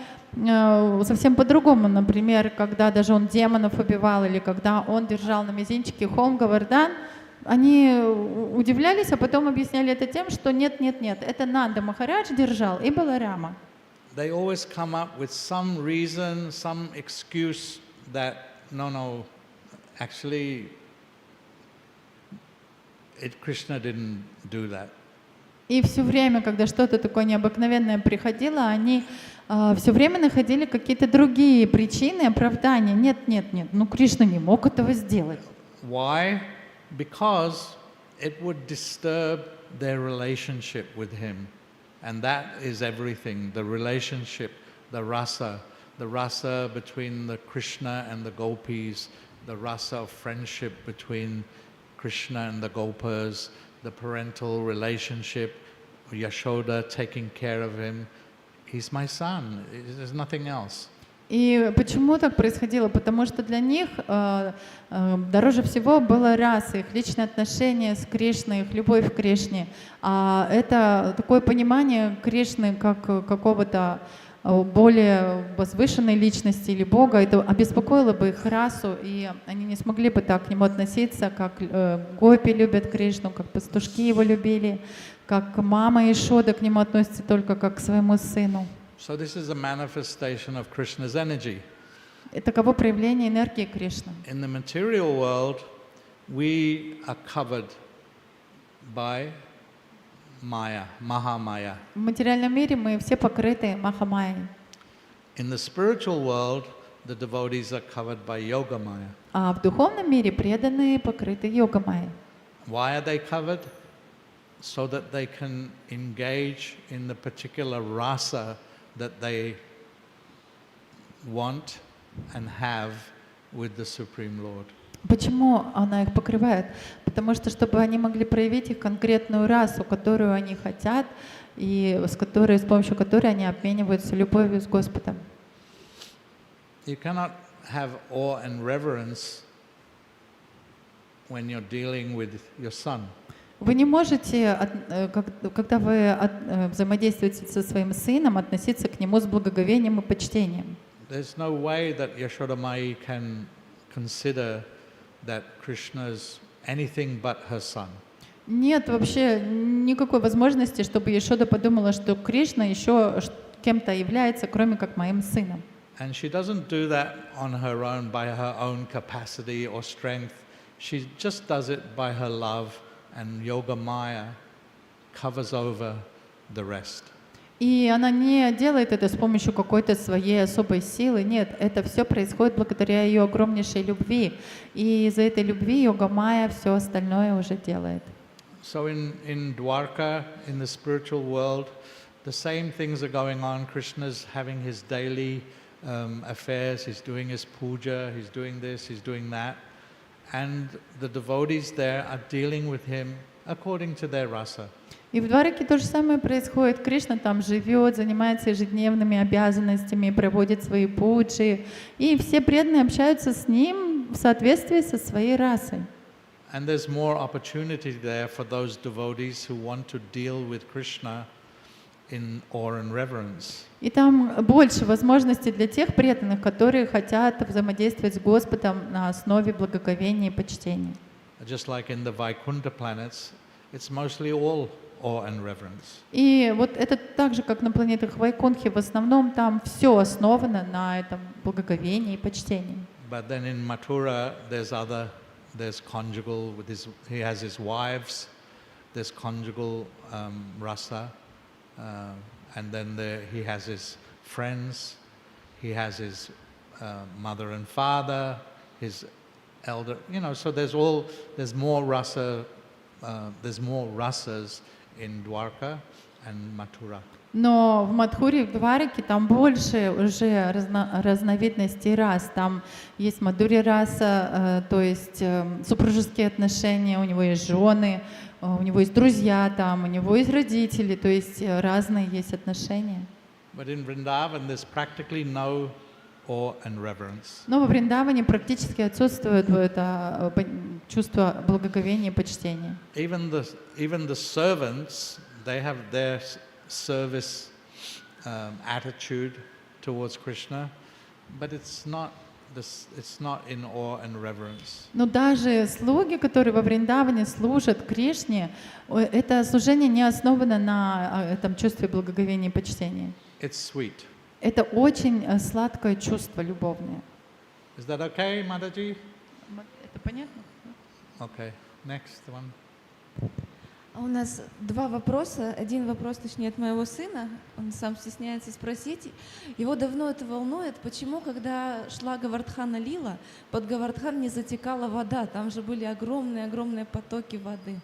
совсем по-другому. Например, когда даже он демонов убивал, или когда он держал на мизинчике холм Говардан, они удивлялись, а потом объясняли это тем, что нет, это Нанда Махарадж держал и Баларама. They always come up with some reason, some excuse that, no, actually, Krishna didn't do that. И все время, когда что-то такое необыкновенное приходило, они все время находили какие-то другие причины, оправдания. Нет, нет, нет, ну Кришна не мог этого сделать. Why? Because it would disturb their relationship with him. And that is everything, the relationship, the rasa between the Krishna and the gopis, the rasa of friendship between Krishna and the gopas, the parental relationship, Yashoda taking care of him. He's my son, there's nothing else. И почему так происходило? Потому что для них дороже всего было раса, их личные отношения с Кришной, их любовь к Кришне. А это такое понимание Кришны как какого-то более возвышенной личности или Бога, это обеспокоило бы их расу, и они не смогли бы так к нему относиться, как гопи любят Кришну, как пастушки его любили, как мама Ишода к нему относится только как к своему сыну. So this is a manifestation of Krishna's energy. Таково проявление энергии Кришны. In the material world, we are covered by Maya, Mahamaya. В материальном мире мы все покрыты Махамайей. In the spiritual world, the devotees are covered by Yoga Maya. А в духовном мире преданные покрыты Йога-майей. Why are they covered? So that they can engage in the particular rasa that they want and have with the Supreme Lord. Почему она их покрывает? Потому что, чтобы они могли проявить их конкретную расу, которую они хотят, и с помощью которой они обмениваются любовью с Господом. You cannot have awe and reverence when you're dealing with your son. Вы не можете, когда вы взаимодействуете со своим сыном, относиться к нему с благоговением и почтением. There's no way that Yashoda Mai can consider that Krishna is anything but her son. Нет вообще никакой возможности, чтобы Яшода подумала, что Кришна еще кем-то является, кроме как моим сыном. And she doesn't do that on her own, by her own capacity or strength. She just does it by her love, and Yoga Maya covers over the rest. И она не делает это с помощью какой-то своей особой силы. Нет, это все происходит благодаря ее огромнейшей любви. И из-за этой любви Йога Майя все остальное уже делает. So in Dwarka, in the spiritual world, the same things are going on. Krishna's having his daily affairs. He's doing his puja. He's doing this. He's doing that. And the devotees there are dealing with him according to their rasa. И в Двараке то же самое происходит. Кришна там живет, занимается ежедневными обязанностями, проводит свои пуджи. И все преданные общаются с ним в соответствии со своей расой. And there's more opportunity there for those devotees who want to deal with Krishna in awe and reverence. И там больше возможностей для тех преданных, которые хотят взаимодействовать с Господом на основе благоговения и почтения. Just like in the Vaikuntha planets, it's mostly all awe and reverence. И вот это так же, как на планетах Вайкунтхи, в основном там все основано на этом благоговении и почтении. But then in Mathura, there's conjugal, he has his wives, there's conjugal rasa, and then he has his friends, he has his mother and father, his elder, so there's more rasa, there's more rasas in Dwarka and Mathura. Но в Мадхуре, в Двараке там больше уже разновидностей рас. Там есть Мадхури раса, то есть супружеские отношения, у него есть жены, у него есть друзья там, у него есть родители, то есть разные есть отношения. But in Vrindavan there's practically no awe and reverence. Но во Вриндаване практически отсутствует это чувство благоговения и почтения. Even the servants, they have their service attitude towards Krishna, but it's not in awe and reverence. Но даже слуги, которые во Вриндаване служат Кришне, это служение не основано на этом чувстве благоговения и почтения. It's sweet. Это очень сладкое чувство любовное. Is that okay, Mataji? Это понятно? Okay, next one. А у нас два вопроса. Один вопрос, точнее, от моего сына. Он сам стесняется спросить. Его давно это волнует. Почему, когда шла Говардхана Лила, под Говардхан не затекала вода? Там же были огромные-огромные потоки воды.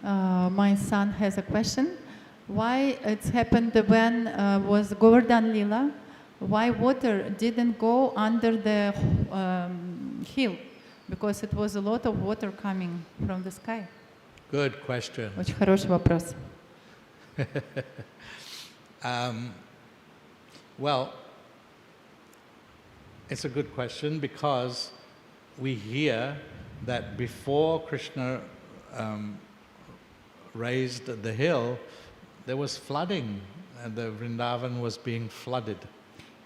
My son has a question. Why it's happened when was Govardhan Lila? Why water didn't go under the hill? Because it was a lot of water coming from the sky. Good question. Очень хороший вопрос. Well, it's a good question because we hear that before Krishna raised the hill, there was flooding, and the Vrindavan was being flooded.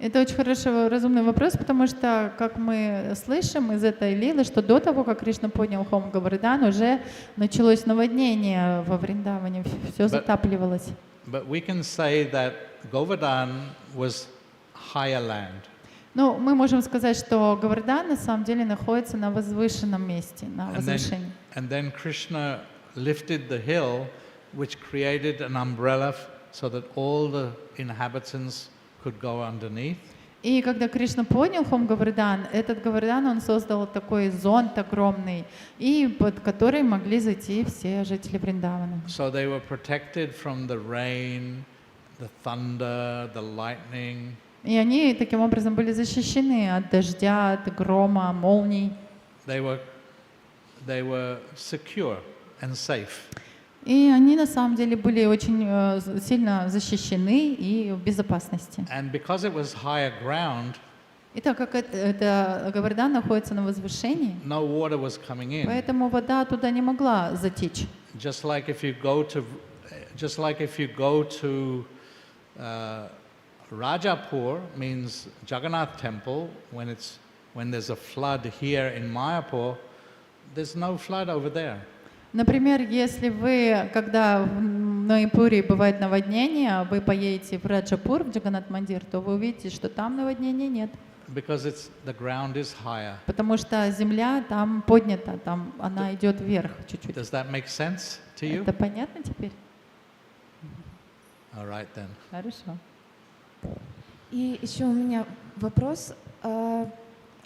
Это очень хороший, разумный вопрос, потому что, как мы слышим из этой лилы, что до того, как Кришна поднял холм Говардан, уже началось наводнение во Вриндаване, все затапливалось. But we can say that Govardhan was higher land. Ну, мы можем сказать, что Говардан на самом деле находится на возвышенном месте, на возвышении. And then Krishna lifted the hill, which created an umbrella so that all the inhabitants could go underneath. И когда Кришна поднял холм Говардан, этот Говардан, он создал такой зонт огромный, и под который могли зайти все жители Вриндавана. So they were protected from the rain, the thunder, the lightning. И они таким образом были защищены от дождя, от грома, молний. They were secure and safe. И они на самом деле были очень сильно защищены и в безопасности. And because it was higher ground, И так как это Говардан находится на возвышении, no water was coming in. поэтому вода туда не могла затечь. Just like if you go to Rajapur, means Jagannath temple, when there's a flood here in Mayapur, there's no flood over there. Например, если вы, когда в Маяпуре бывает наводнение, вы поедете в Раджапур, в Джаганнат-мандир, то вы увидите, что там наводнения нет. Because the ground is higher. Потому что земля там поднята, там она идет вверх чуть-чуть. Does that make sense to you? Это понятно теперь? All right then. Хорошо. И еще у меня вопрос.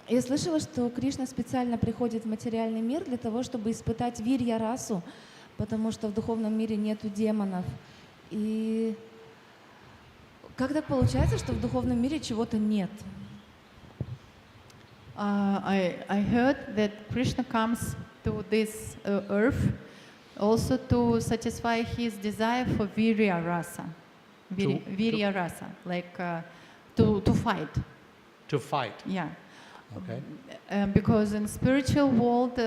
Я слышала, что Кришна специально приходит в материальный мир для того, чтобы испытать вирья-расу, потому что в духовном мире нету демонов. И как так получается, что в духовном мире чего-то нет? I heard that Krishna comes to this earth also to satisfy his desire for virya rasa. Virya rasa, like to fight. To fight. Yeah. Okay. Because in spiritual world,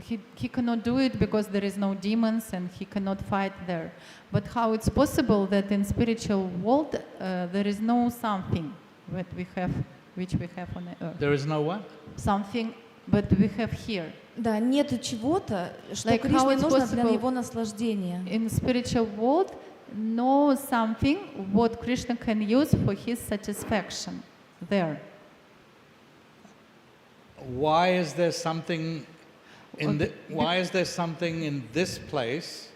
he cannot do it because there is no demons and he cannot fight there. But how it's possible that in spiritual world there is no something that we have, which we have on the earth? There is no what? Something, but we have here. Да, нету чего-то, что Like how Кришне it's нужно для possible его наслаждения. in spiritual world, no something what Krishna can use for his satisfaction there. Why is there something in this place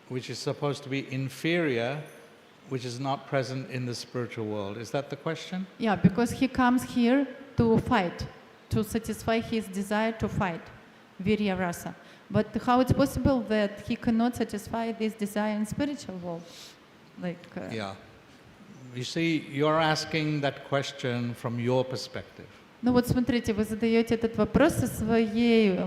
which is supposed to be inferior, which is not present in the spiritual world? Is that the question? Yeah, because he comes here to fight, to satisfy his desire to fight, virya rasa. But how it's possible that he cannot satisfy this desire in spiritual world? Like. Yeah. You see, you're asking that question from your perspective. Ну вот смотрите, вы задаете этот вопрос со своей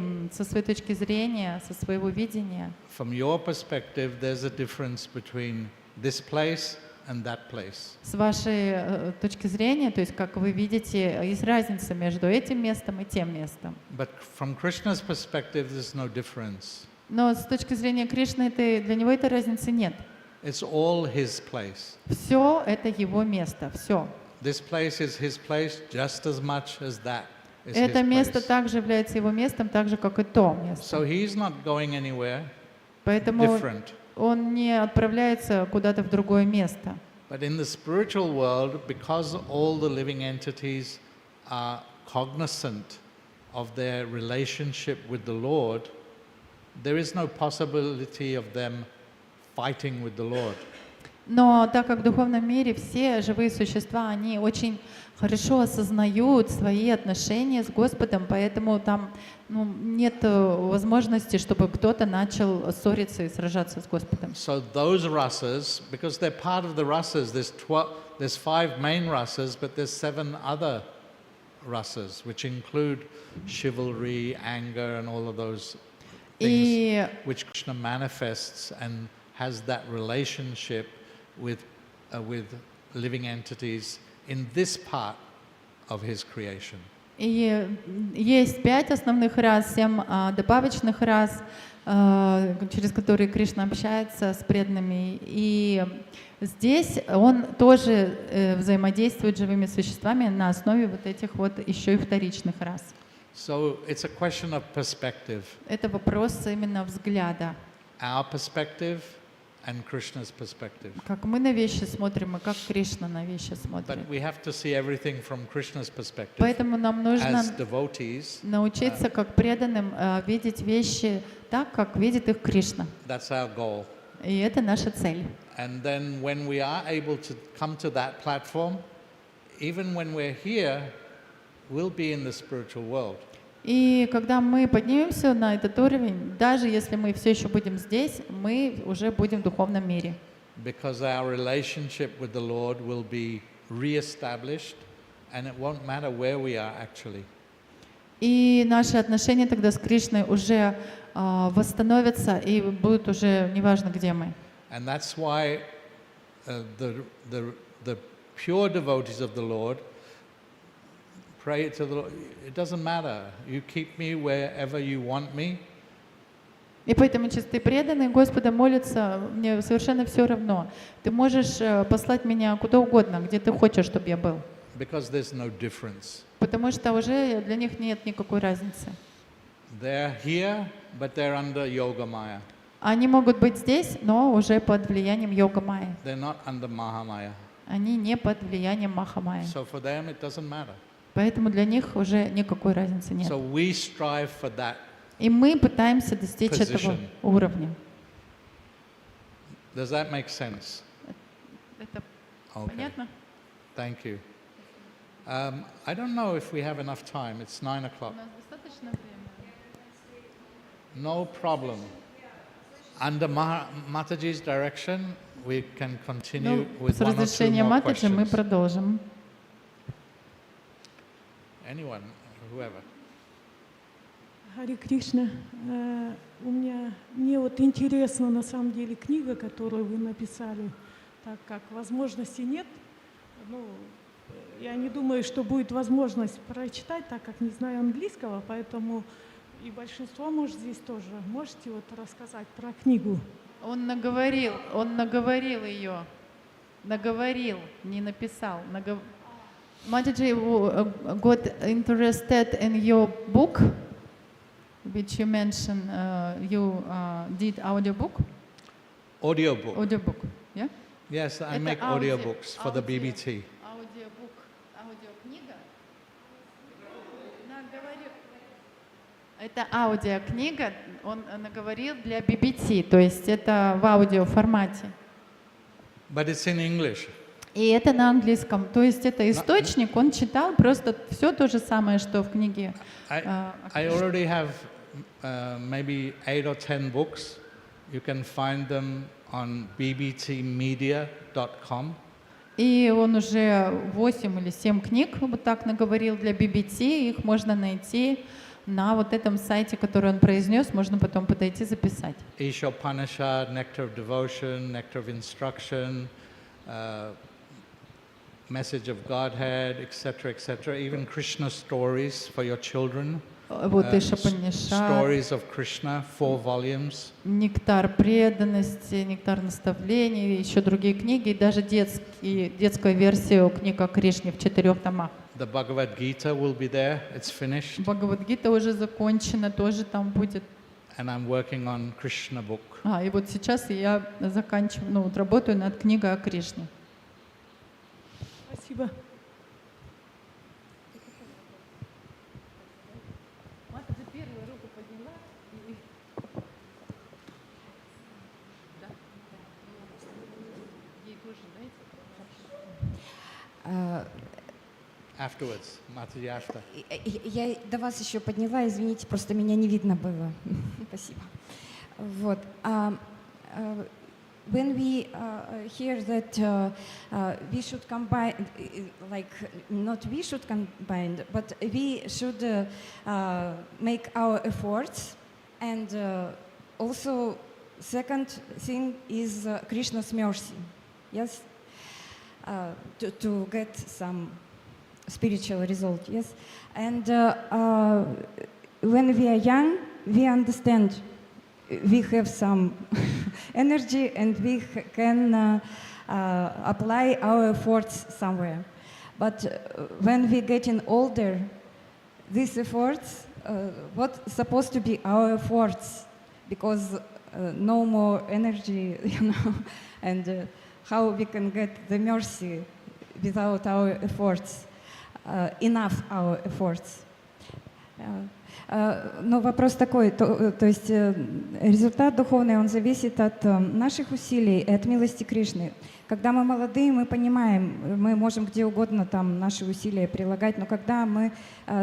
точки зрения, со своего видения. From your perspective, there's a difference between this place and that place. С вашей точки зрения, то есть как вы видите, есть разница между этим местом и тем местом. But from Krishna's perspective, there's no difference. Но с точки зрения Кришны, для него этой разницы нет. It's all his place. Все это его место, все. This place is his place just as much as that is Это his место place. также является его местом, так же, как и то место. So he's not going anywhere Поэтому different. он не отправляется куда-то в другое место. But in the spiritual world, because all the living entities are cognizant of their relationship with the Lord, there is no possibility of them fighting with the Lord. Но так как в духовном мире все живые существа, они очень хорошо осознают свои отношения с Господом, поэтому там нет возможности, чтобы кто-то начал ссориться и сражаться с Господом. So those rasas, because they're part of the rasas, there's 5 main rasas, but there's 7 other rasas, which include chivalry, anger, and all of those things, which Krishna manifests and has that relationship with living entities in this part of his creation. И есть 5 основных рас, 7 добавочных рас, через которые Кришна общается с преданными. И здесь он тоже взаимодействует с живыми существами на основе вот этих вот еще и вторичных рас. So it's a question of perspective. Это вопрос именно взгляда. Our perspective and Krishna's perspective. Как мы на вещи смотрим и как Кришна на вещи смотрит. But we have to see everything from Krishna's perspective. Поэтому нам нужно As devotees, научиться как преданным видеть вещи так, как видит их Кришна. that's our goal. И это наша цель. And then when we are able to come to that platform, even when we're here, we'll be in the spiritual world. И когда мы поднимемся на этот уровень, даже если мы все еще будем здесь, мы уже будем в духовном мире. Because our relationship with the Lord will be re-established, and it won't matter where we are actually. И наши отношения тогда с Кришной уже восстановятся, и будут уже неважно, где мы. And that's why the pure devotees of the Lord pray to the Lord. It doesn't matter. You keep me wherever you want me. И поэтому чистые преданные Господа молятся, мне совершенно все равно. Ты можешь послать меня куда угодно, где ты хочешь, чтобы я был. Because there's no difference. Потому что уже для них нет никакой разницы. They're here, but they're under Yoga Maya. Они могут быть здесь, но уже под влиянием Йога Майи. They're not under Mahamaya. Они не под влиянием Маха Майи. So for them, it doesn't matter. Поэтому для них уже никакой разницы нет. So we strive for that. И мы пытаемся достичь этого уровня. Does that make sense? Это Okay. понятно? Thank you. I don't know if we have enough time. It's 9 o'clock. У нас достаточно времени? No problem. Under Mataji's direction, we can continue with С one or two разрешения more Матаджи мы questions. продолжим. Anyone, whoever. Харе Кришна, мне вот интересна на самом деле книга, которую вы написали, так как возможности нет. Ну, я не думаю, что будет возможность прочитать, так как не знаю английского, поэтому и большинство, может, здесь тоже. Можете вот рассказать про книгу? Он наговорил ее. Наговорил, не написал. Mataji got interested in your book, which you mentioned you did audiobook. Audiobook. Audiobook, yeah? Yes, I Это make audiobooks for the BBT. Аудиобук, аудиокнига. Это аудиокнига, он наговорил для BBT, то есть это в аудиоформате. But it's in English. И это на английском. То есть это источник, он читал просто все то же самое, что в книге. I already have maybe 8 or 10 books. You can find them on bbtmedia.com. И он уже 8 или 7 книг вот так наговорил для BBT. Их можно найти на вот этом сайте, который он произнес. Можно потом подойти записать. Ishopanishad, Nectar of Devotion, Nectar of Instruction, Message of Godhead, etc., etc. Even Krishna stories for your children. Вот Ишапанишад, Stories of Krishna, 4 volumes. Нектар преданности, Нектар наставлений, еще другие книги, и даже детскую версию книг о Кришне в 4 томах. The Bhagavad Gita will be there. It's finished. Бхагавад-гита уже закончена, тоже там будет. And I'm working on Krishna book. И вот сейчас я заканчиваю, работаю над книгой о Кришне. Спасибо. Afterwards, Mataji after. Я до вас еще подняла, извините, просто меня не видно было. Спасибо. Вот. When we hear that we should combine, like not we should combine, but we should make our efforts, and also second thing is Krishna's mercy, yes, to get some spiritual result, yes, and when we are young, we understand. We have some energy and we can apply our efforts somewhere. But when we're getting older, these efforts, what's supposed to be our efforts? Because no more energy, and how we can get the mercy without our efforts, enough our efforts. Но вопрос такой, то есть результат духовный, он зависит от наших усилий и от милости Кришны. Когда мы молодые, мы понимаем, мы можем где угодно там наши усилия прилагать, но когда мы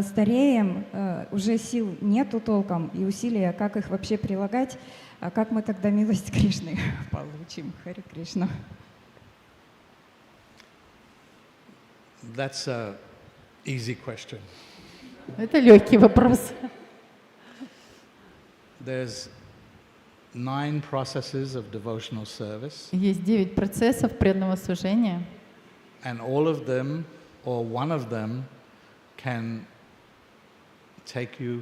стареем, уже сил нету толком, и усилия, как их вообще прилагать, а как мы тогда милость Кришны получим? Харе Кришна. That's an easy question. Это легкий вопрос. There's 9 processes of devotional service. Есть 9 процессов преданного служения. And all of them, or one of them, can take you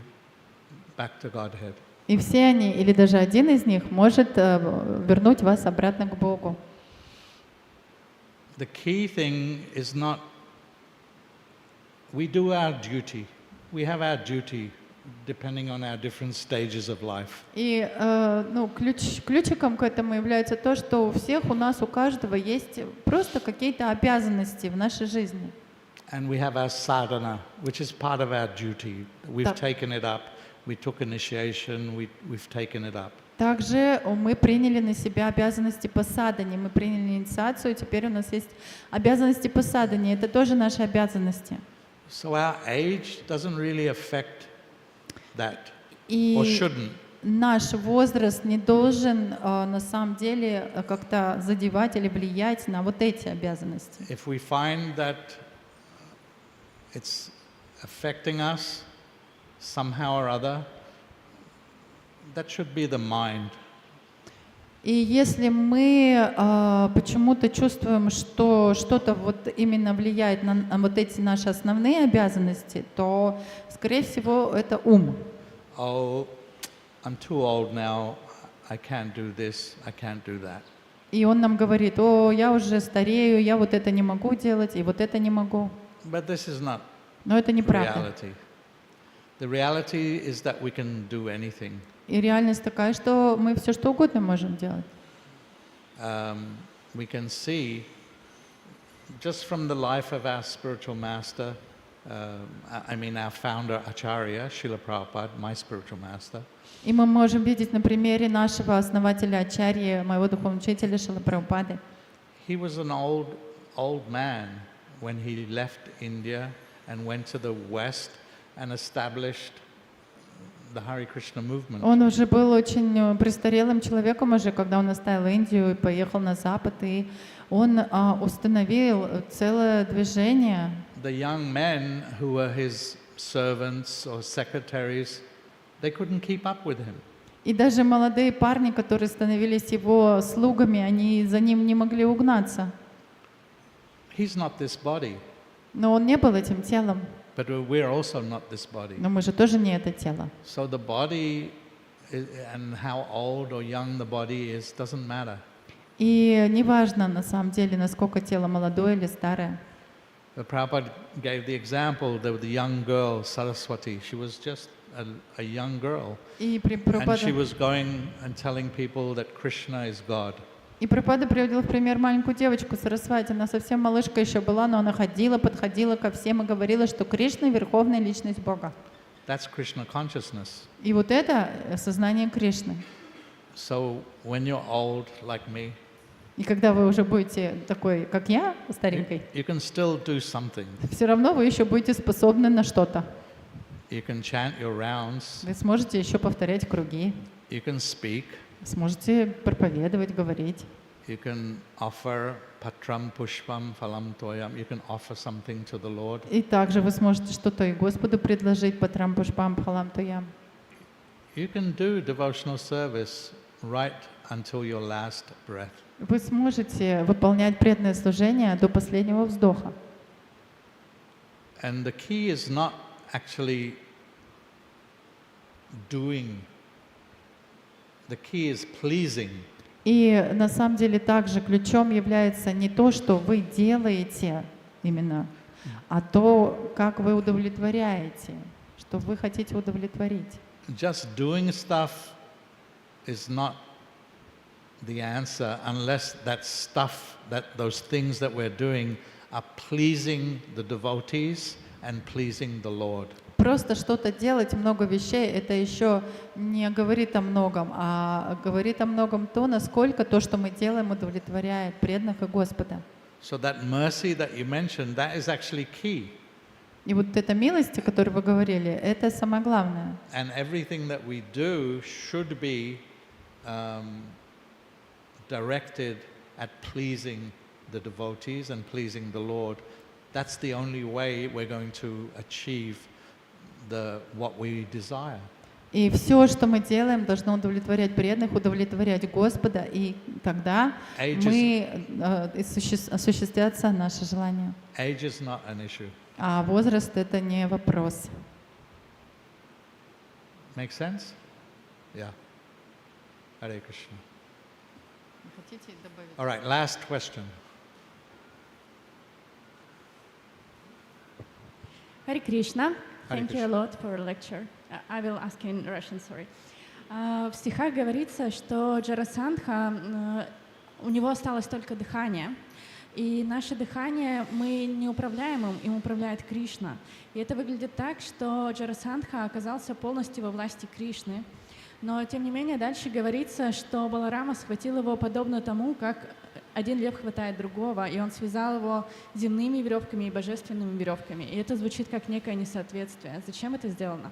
back to Godhead. И все они, или даже один из них, может вернуть вас обратно к Богу. The key thing is not, we do our duty. We have our duty depending on our different stages of life. И ключиком к этому является то, что у всех, у нас, у каждого есть просто какие-то обязанности в нашей жизни. And we have our sadhana, which is part of our duty. We've taken it up. We took initiation. We've taken it up. Также мы приняли на себя обязанности по садхане, мы приняли инициацию, теперь у нас есть обязанности по садхане. Это тоже наши обязанности. So our age doesn't really affect that, or И shouldn't. наш возраст не должен на самом деле как-то задевать или влиять на вот эти обязанности. If we find that it's affecting us somehow or other, that should be the mind. И если мы почему-то чувствуем, что что-то вот именно влияет на вот эти наши основные обязанности, то, скорее всего, это ум. Oh, I'm too old now. I can't do this. I can't do that. И он нам говорит: о, я уже старею, я вот это не могу делать, и вот это не могу. But this is not Но это the неправда. reality. The reality is that we can do anything. И реальность такая, что мы все что угодно можем делать. We can see just from the life of our spiritual master, our founder Acharya, Srila Prabhupada, my spiritual master. И мы можем видеть на примере нашего основателя Ачарьи, моего духовного учителя Шрилы Прабхупады. He was an old man when he left India and went to the West and established the Hare Krishna movement. Он уже был очень престарелым человеком уже, когда он оставил Индию и поехал на Запад, и он установил целое движение. The young men who were his servants or secretaries, they couldn't keep up with him. И даже молодые парни, которые становились его слугами, они за ним не могли угнаться. He's not this body, Но он не был этим телом. but we're also not this body. Но мы же тоже не это тело. So the body and how old or young the body is doesn't matter. И неважно на самом деле, насколько тело молодое или старое. But Prabhupada gave the example, there was the young girl, Saraswati. She was just a young girl. И And she was going and telling people that Krishna is God. И Прабхупада приводил в пример маленькую девочку Сарасвати. Она совсем малышка еще была, но она ходила, подходила ко всем и говорила, что Кришна — верховная личность Бога. That's Krishna consciousness. И вот это сознание Кришны. So when you're old like me, И когда вы уже будете такой, как я, старенькой, you can still do something. все равно вы еще будете способны на что-то. You can chant your rounds. Вы сможете еще повторять круги, You can speak. сможете проповедовать, говорить. You can offer patram pushpam phalam toyam. You can offer something to the Lord. И также вы сможете что-то и Господу предложить, патрам пушпам пхалам туям. You can do devotional service right until your last breath. Вы сможете выполнять преданное служение до последнего вздоха. And the key is not actually doing. The key is pleasing. И на самом деле также ключом является не то, что вы делаете именно, а то, как вы удовлетворяете, что вы хотите удовлетворить. Just doing stuff is not the answer unless that stuff, those things that we're doing are pleasing the devotees and pleasing the Lord. Просто что-то делать, много вещей, это еще не говорит о многом, а говорит о многом то, насколько то, что мы делаем, удовлетворяет преданных и Господа. So that mercy that you mentioned, that is actually key. И вот эта милость, о которой вы говорили, это самое главное. And everything that we do should be directed at pleasing the devotees and pleasing the Lord. That's the only way we're going to achieve what we desire. И все, что мы делаем, должно удовлетворять преданных, удовлетворять Господа, и тогда осуществятся наши желания. Age is not an issue. А возраст — это не вопрос. Make sense? Yeah. Hare Krishna. All right, last question. Hare Krishna. Hare Thank you a Krishna. lot for your lecture. I will ask in Russian, sorry. В стихах говорится, что Джарасандха, у него осталось только дыхание, и наше дыхание мы не управляем им управляет Кришна. И это выглядит так, что Джарасандха оказался полностью во власти Кришны. Но, тем не менее, дальше говорится, что Баларама схватил его подобно тому, как один лев хватает другого, и он связал его земными веревками и божественными веревками. И это звучит как некое несоответствие. Зачем это сделано?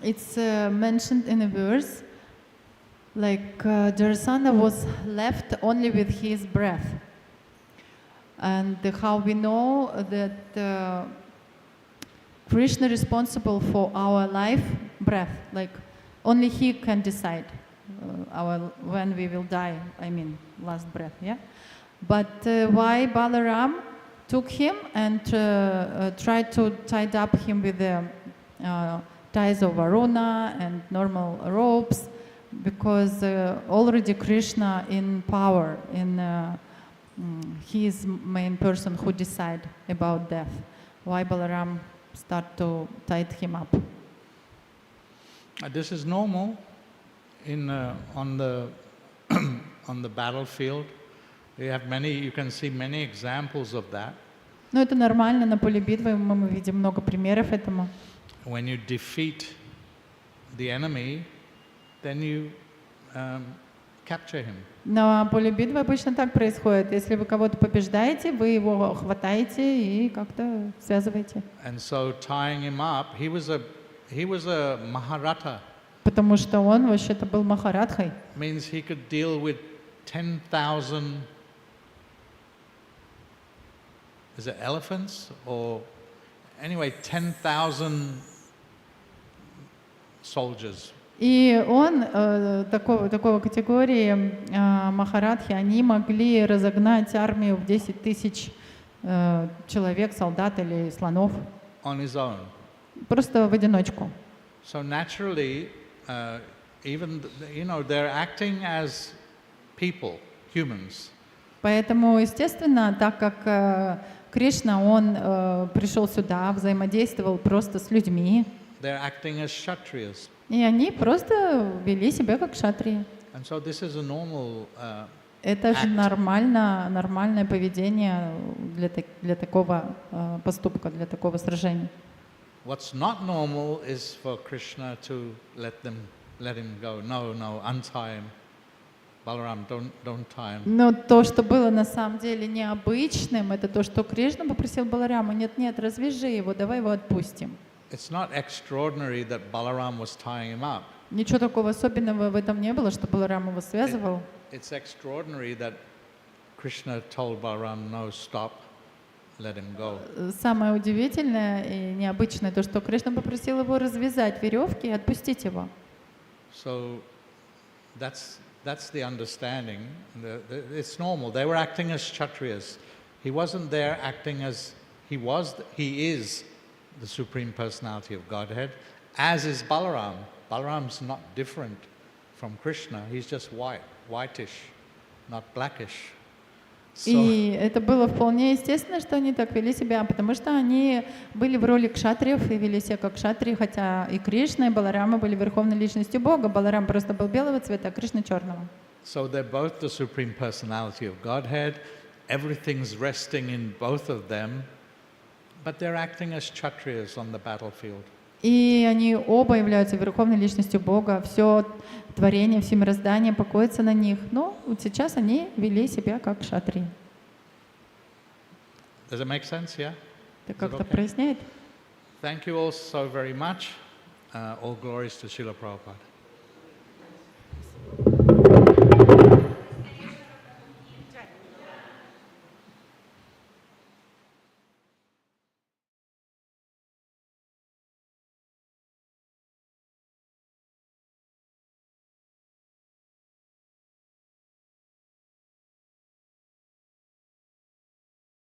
It's mentioned in a verse, like Jarasandha was left only with his breath. And how we know that Krishna is responsible for our life, breath, like only he can decide when we will die, I mean, last breath, yeah? But why Balaram took him and tried to tie up him with the ties of Varuna and normal ropes, because already Krishna in power, he is main person who decide about death. Why Balaram start to tie him up? This is normal on the on the battlefield. You can see many examples of that. Ну, это нормально, на поле битвы мы видим много примеров этому. When you defeat the enemy, then you capture him. На поле битвы обычно так происходит. Если вы кого-то побеждаете, вы его хватаете и как-то связываете. And so tying him up, he was a Maharatha. Потому что он вообще-то был Махарадхой. Means he could deal with 10,000. Is it elephants or anyway 10,000 soldiers. И он такого категории Махарадхи, они могли разогнать армию в 10 тысяч человек, солдат или слонов. On his own. Просто в одиночку. So naturally, even they're acting as people, humans. Поэтому, естественно, так как Кришна, он пришел сюда, взаимодействовал просто с людьми. They're acting as kshatriyas. И они просто вели себя как кшатрии. And so this is a normal Это же нормальное поведение для такого поступка, для такого сражения. What's not normal is for Krishna to let him go. No, untie him. Balaram, don't tie him. Но то, что было на самом деле необычным, это то, что Кришна попросил Балараму: нет, развяжи его, давай его отпустим. It's not extraordinary that Balaram was tying him up. Ничего такого особенного в этом не было, что Баларам его связывал. It's extraordinary that Krishna told Balaram, no, stop, let him go. Самое удивительное и необычное то, что Кришна попросил его развязать веревки и отпустить его. So that's the understanding. It's normal. They were acting as Kshatriyas. He wasn't there acting as he is the Supreme Personality of Godhead, as is Balaram. Balaram's not different from Krishna. He's just whitish, not blackish. И это было вполне естественно, что они так вели себя, потому что они были в роли кшатриев и вели себя как кшатрии, хотя и Кришна, и Баларама были верховной личностью Бога. Баларам просто был белого цвета, а Кришна черного. So they're both the Supreme Personality of Godhead. Everything's resting in both of them, but they're acting as Kshatriyas on the battlefield. И они оба являются верховной личностью Бога. Все творение, все мироздание покоится на них. Но вот сейчас они вели себя как кшатрии. Does it make sense? Yeah? Это как-то проясняет? Thank you all so very much. All glories to Srila Prabhupada.